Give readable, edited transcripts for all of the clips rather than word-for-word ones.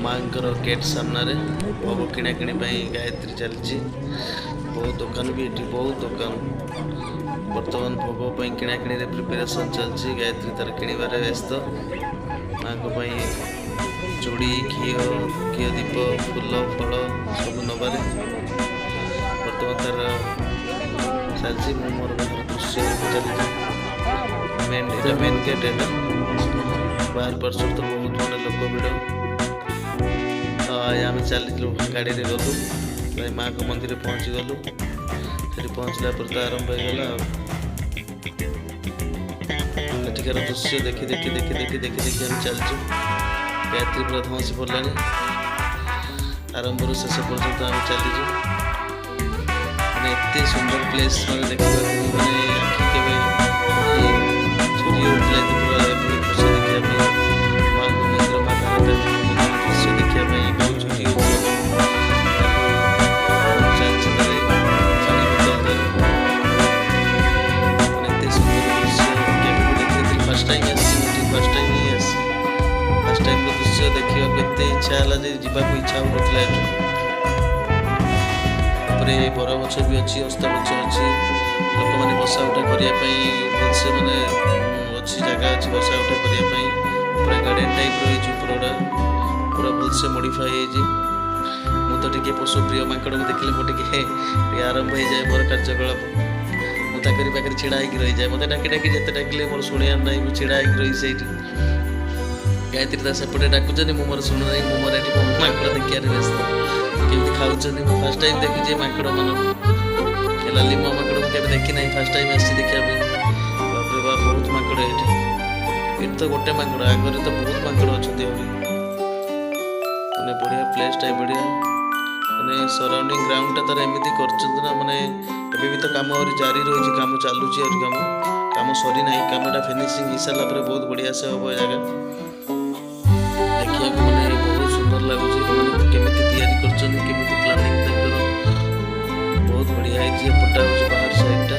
माँकर gate सामने भोग किणाकिणी गायत्री चलती बहुत दुकान भी ये बहुत दुकान बर्तमान भोग किणाकिणी प्रिपेरेसन चलती गायत्री तार किणवार व्यस्त माँ को चूड़ी घी घी दीप फूल फल सब नबार बर्तमान तार चलती मोर बाहर दृश्य चलती मेन गेट है बाहर पर तो बहुत मानते लोक भिड़ आम चलू गाड़ी में गलु माँ को मंदिर पहुँची गलु से पहुँचला पर तो आरंभ होगा एठिकार दृश्य देखी देखी देखी देखी देखी देखी हम चलचु गायत्री पूरा धमसी पड़ा आरंभ शेष पर्यटन आम चलीजु मैंने एत सुंदर प्लेस मैं देखा मैंने आखि के सूर्य उठला पूरा दृश्य देखा माँ को मंदिर माँ दृश्य देखा बहुत छुट्टी फर्स्ट टाइम दृश्य देखा केते इच्छा है जावाक इच्छा होपे बरगछ भी अच्छी अस्त गछ अच्छी लोक मैंने बसा उठा करने भलसे मैंने अच्छी जगह अच्छी बसा उठा करने पूरा गार्डन टाइप रही पूरा पूरा भलसे मॉडिफाई हो तो टे पशुप्रिय माकड़ को देखिले मोटे आरंभ हो जाए मोर कार्यकलाप मुझे पाखे छिड़ा रही जाए मत डाकी डाकी जिते डाकिले मोर शुणियार ना मुझे छिड़ा रही से गायत्री दास सेपटे डाकुचन मोर शुणु ना मोर ये माकड़ देखार व्यस्त केमी खाऊँ फर्स्ट टाइम देखी माकड़ मान लाली माकड़ को देखी ना फर्स्ट टाइम आसी देखा बाप रे बाप बहुत माकड़ ये तो गोटे माकड़ आगे तो बहुत माकड़ अच्छा मैंने बढ़िया प्लेस टाइप बढ़िया मैंने सराउंडिंग ग्राउंड टा तार एमती कर मैंने अभी भी तो काम और जारी रही काम चलुची काम काम सरी ना कमटा फिनिशिंग हो सारा बहुत बढ़िया से हम जगह देखा मैंने बहुत सुंदर लगुच मैंने केमी प्लानिंग बहुत बढ़िया पटा हो बाहर साइडटा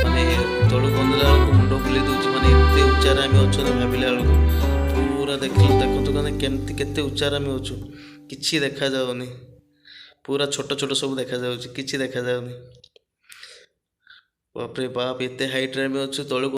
मानने तलू बंदला मुंड बुले दूसरी मानने एत उच्चार आम अच्छा भाविला बेलू पूरा देखते कहते केमती केते उच्चार आम अच्छु कि देखा जाऊनी पूरा छोट छोट सब देखा जाऊँ कि देखा जाऊनी बाप रे बाप एत हाइट रे अच्छु तलू